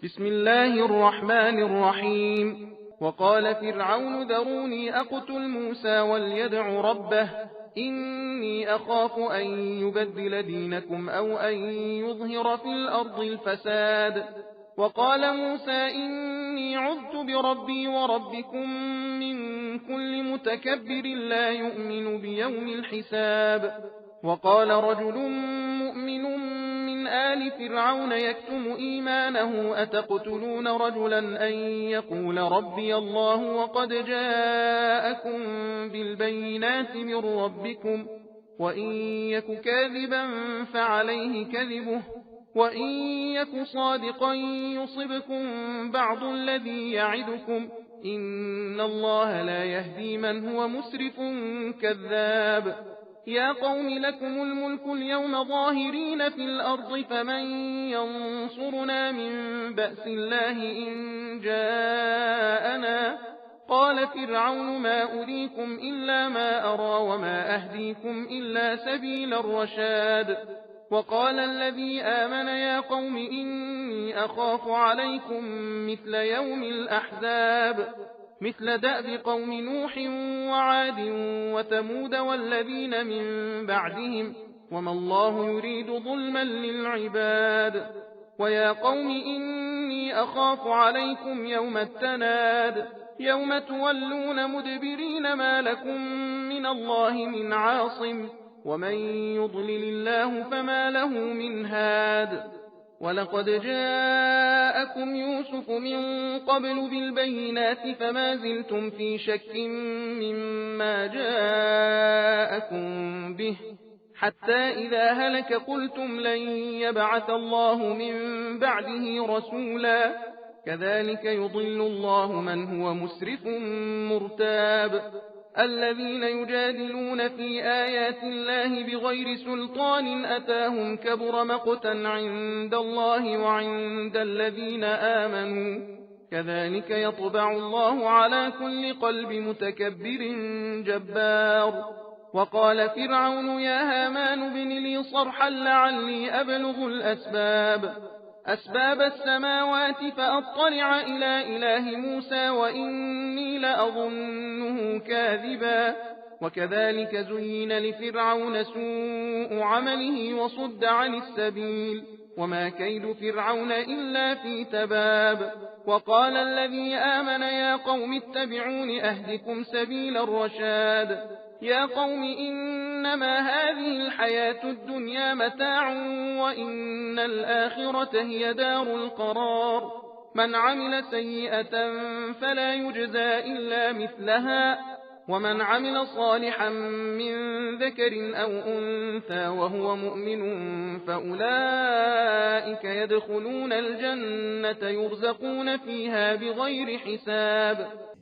بسم الله الرحمن الرحيم. وقال فرعون ذروني أقتل موسى وليدع ربه إني أخاف أن يبدل دينكم أو أن يظهر في الأرض الفساد. وقال موسى إني عذت بربي وربكم من كل متكبر لا يؤمن بيوم الحساب. وقال رجل مؤمن من آل فرعون يكتم إيمانه أتقتلون رجلا أن يقول ربي الله وقد جاءكم بالبينات من ربكم وإن يك كاذبا فعليه كذبه وإن يك صادقا يصبكم بعض الذي يعدكم إن الله لا يهدي من هو مسرف كذاب. يا قوم لكم الملك اليوم ظاهرين في الأرض فمن ينصرنا من بأس الله إن جاءنا. قال فرعون ما أريكم إلا ما أرى وما أهديكم إلا سبيل الرشاد. وقال الذي آمن يا قوم إني أخاف عليكم مثل يوم الأحزاب مثل دأب قوم نوح وعاد وثمود والذين من بعدهم وما الله يريد ظلما للعباد. ويا قوم إني أخاف عليكم يوم التناد يوم تولون مدبرين ما لكم من الله من عاصم ومن يضلل الله فما له من هاد. ولقد جاءكم يوسف من قبل بالبينات فما زلتم في شك مما جاءكم به حتى إذا هلك قلتم لن يبعث الله من بعده رسولا كذلك يضل الله من هو مسرف مرتاب. الذين يجادلون في آيات الله بغير سلطان أتاهم كبر مقتا عند الله وعند الذين آمنوا كذلك يطبع الله على كل قلب متكبر جبار. وقال فرعون يا هامان ابن لي صرحا لعلي أبلغ أسباب السماوات فأطلع إلى إله موسى وإني لأظنه كاذبا. وكذلك زين لفرعون سوء عمله وصد عن السبيل وما كيد فرعون إلا في تباب. وقال الذي آمن يا قوم اتبعون أهدكم سبيل الرشاد. يا قوم إنما هذه الحياة الدنيا متاع وإن الآخرة هي دار القرار. من عمل سيئة فلا يجزى إلا مثلها ومن عمل صالحا من ذكر أو أنثى وهو مؤمن فأولئك يدخلون الجنة يرزقون فيها بغير حساب.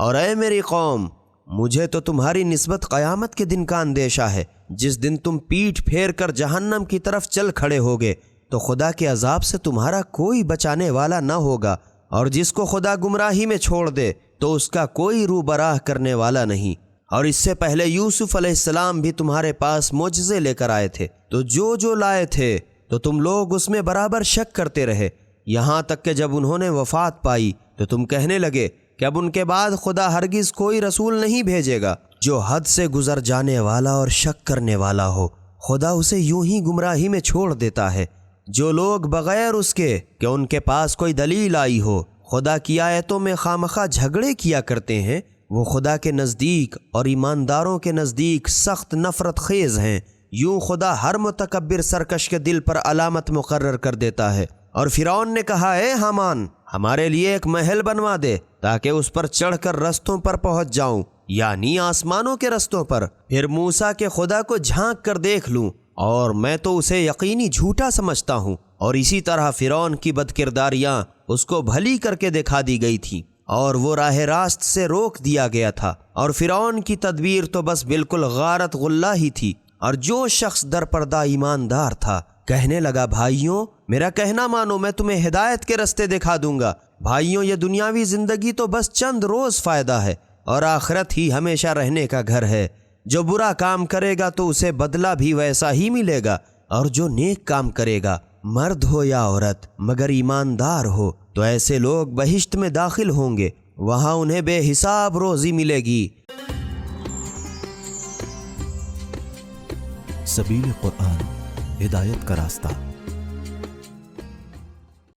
اور اے میری قوم، مجھے تو تمہاری نسبت قیامت کے دن کا اندیشہ ہے، جس دن تم پیٹھ پھیر کر جہنم کی طرف چل کھڑے ہوگے تو خدا کے عذاب سے تمہارا کوئی بچانے والا نہ ہوگا، اور جس کو خدا گمراہی میں چھوڑ دے تو اس کا کوئی روبراہ کرنے والا نہیں۔ اور اس سے پہلے یوسف علیہ السلام بھی تمہارے پاس معجزے لے کر آئے تھے، تو جو لائے تھے تو تم لوگ اس میں برابر شک کرتے رہے، یہاں تک کہ جب انہوں نے وفات پائی تو تم کہنے لگے کہ اب ان کے بعد خدا ہرگز کوئی رسول نہیں بھیجے گا۔ جو حد سے گزر جانے والا اور شک کرنے والا ہو، خدا اسے یوں ہی گمراہی میں چھوڑ دیتا ہے۔ جو لوگ بغیر اس کے کہ ان کے پاس کوئی دلیل آئی ہو خدا کی آیتوں میں خامخواہ جھگڑے کیا کرتے ہیں، وہ خدا کے نزدیک اور ایمانداروں کے نزدیک سخت نفرت خیز ہیں۔ یوں خدا ہر متکبر سرکش کے دل پر علامت مقرر کر دیتا ہے۔ اور فرعون نے کہا، اے حامان، ہمارے لیے ایک محل بنوا دے تاکہ اس پر چڑھ کر رستوں پر پہنچ جاؤں، یعنی آسمانوں کے رستوں پر، پھر موسیٰ کے خدا کو جھانک کر دیکھ لوں، اور میں تو اسے یقینی جھوٹا سمجھتا ہوں۔ اور اسی طرح فرعون کی بدکرداریاں اس کو بھلی کر کے دکھا دی گئی تھی، اور وہ راہ راست سے روک دیا گیا تھا، اور فرعون کی تدبیر تو بس بالکل غارت غلہ ہی تھی۔ اور جو شخص در پردہ ایماندار تھا کہنے لگا، بھائیوں میرا کہنا مانو، میں تمہیں ہدایت کے رستے دکھا دوں گا۔ بھائیوں، یہ دنیاوی زندگی تو بس چند روز فائدہ ہے، اور آخرت ہی ہمیشہ رہنے کا گھر ہے۔ جو برا کام کرے گا تو اسے بدلہ بھی ویسا ہی ملے گا، اور جو نیک کام کرے گا، مرد ہو یا عورت، مگر ایماندار ہو، تو ایسے لوگ بہشت میں داخل ہوں گے، وہاں انہیں بے حساب روزی ملے گی۔ سبیل قرآن، ہدایت کا راستہ۔